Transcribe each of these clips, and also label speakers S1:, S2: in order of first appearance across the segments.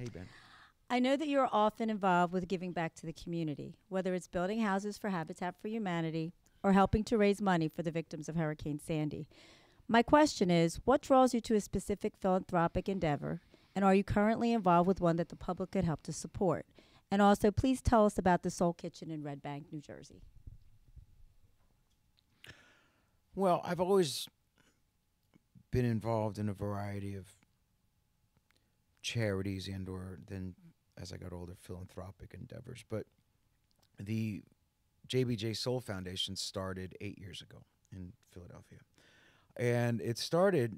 S1: Hey, Ben.
S2: I know that you're often involved with giving back to the community, whether it's building houses for Habitat for Humanity or helping to raise money for the victims of Hurricane Sandy. My question is, what draws you to a specific philanthropic endeavor, and are you currently involved with one that the public could help to support? And also, please tell us about the Soul Kitchen in Red Bank, New Jersey.
S1: Well, I've always been involved in a variety of charities and or then as I got older philanthropic endeavors. But the JBJ Soul Foundation started 8 years ago in Philadelphia. And it started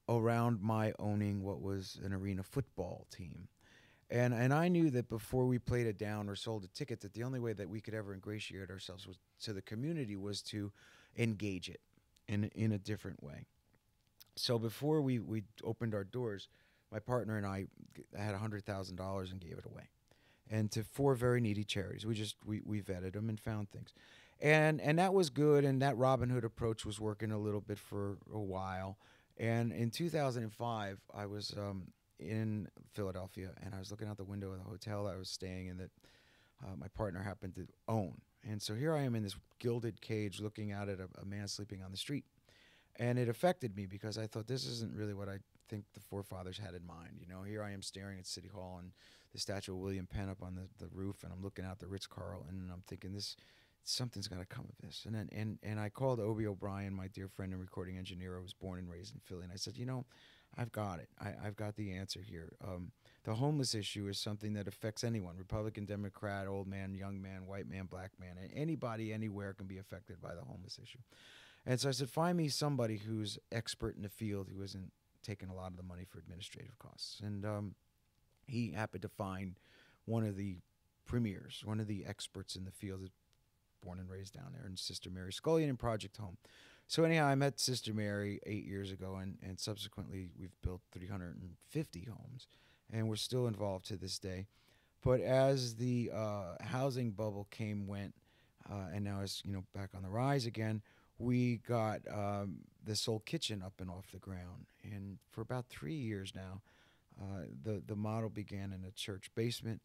S1: around my owning what was an arena football team. And I knew that before we played it down or sold a ticket, that the only way that we could ever ingratiate ourselves was to the community was to engage it in a different way. So before we opened our doors, my partner and I had $100,000 and gave it away, and to 4 very needy charities. We vetted them and found things, and that was good. And that Robin Hood approach was working a little bit for a while. And in 2005, I was in Philadelphia, and I was looking out the window of the hotel that I was staying in that my partner happened to own. And so here I am in this gilded cage looking out at a man sleeping on the street. And it affected me because I thought, this isn't really what I think the forefathers had in mind. You know, here I am staring at City Hall and the statue of William Penn up on the roof, and I'm looking out the Ritz-Carlton, and I'm thinking, something's got to come of this. And I called Obie O'Brien, my dear friend and recording engineer. I was born and raised in Philly, and I said, I've got it. I've got the answer here. The homeless issue is something that affects anyone, Republican, Democrat, old man, young man, white man, black man. Anybody, anywhere can be affected by the homeless issue. And so I said, find me somebody who's expert in the field who isn't taking a lot of the money for administrative costs. And he happened to find one of the premiers, one of the experts in the field, born and raised down there, in Sister Mary Scullion and Project Home. So anyhow, I met Sister Mary 8 years ago, and subsequently we've built 350 homes, and we're still involved to this day. But as the housing bubble went, and now is back on the rise again, we got the Soul Kitchen up and off the ground. And for about 3 years now, the model began in a church basement.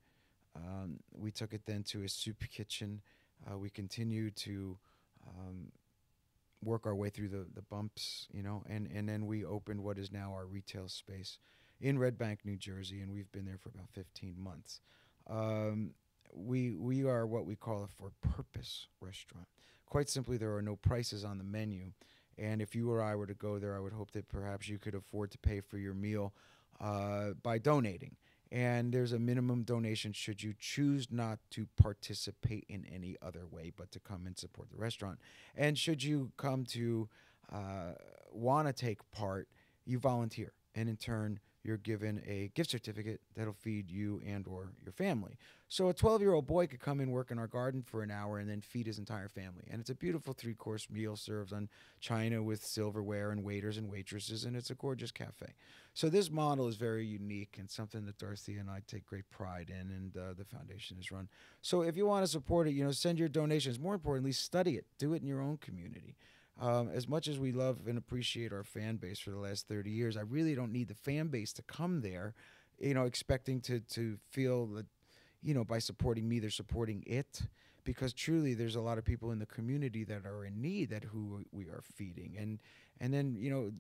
S1: We took it then to a soup kitchen. We continued to work our way through the bumps, and then we opened what is now our retail space in Red Bank, New Jersey, and we've been there for about 15 months. We are what we call a for-purpose restaurant. Quite simply, there are no prices on the menu, and if you or I were to go there, I would hope that perhaps you could afford to pay for your meal by donating. And there's a minimum donation should you choose not to participate in any other way but to come and support the restaurant. And should you come to want to take part, you volunteer. And in turn, you're given a gift certificate that'll feed you and or your family. So a 12-year-old boy could come and work in our garden for an hour and then feed his entire family. And it's a beautiful 3-course meal served on china with silverware and waiters and waitresses, and it's a gorgeous cafe. So this model is very unique and something that Dorothy and I take great pride in, and the foundation is run. So if you want to support it, send your donations. More importantly, study it. Do it in your own community. As much as we love and appreciate our fan base for the last 30 years, I really don't need the fan base to come there, expecting to feel that, by supporting me, they're supporting it. Because truly, there's a lot of people in the community that are in need that who we are feeding. And then,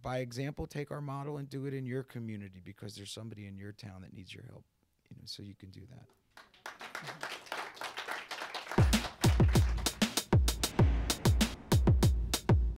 S1: by example, take our model and do it in your community because there's somebody in your town that needs your help, so you can do that.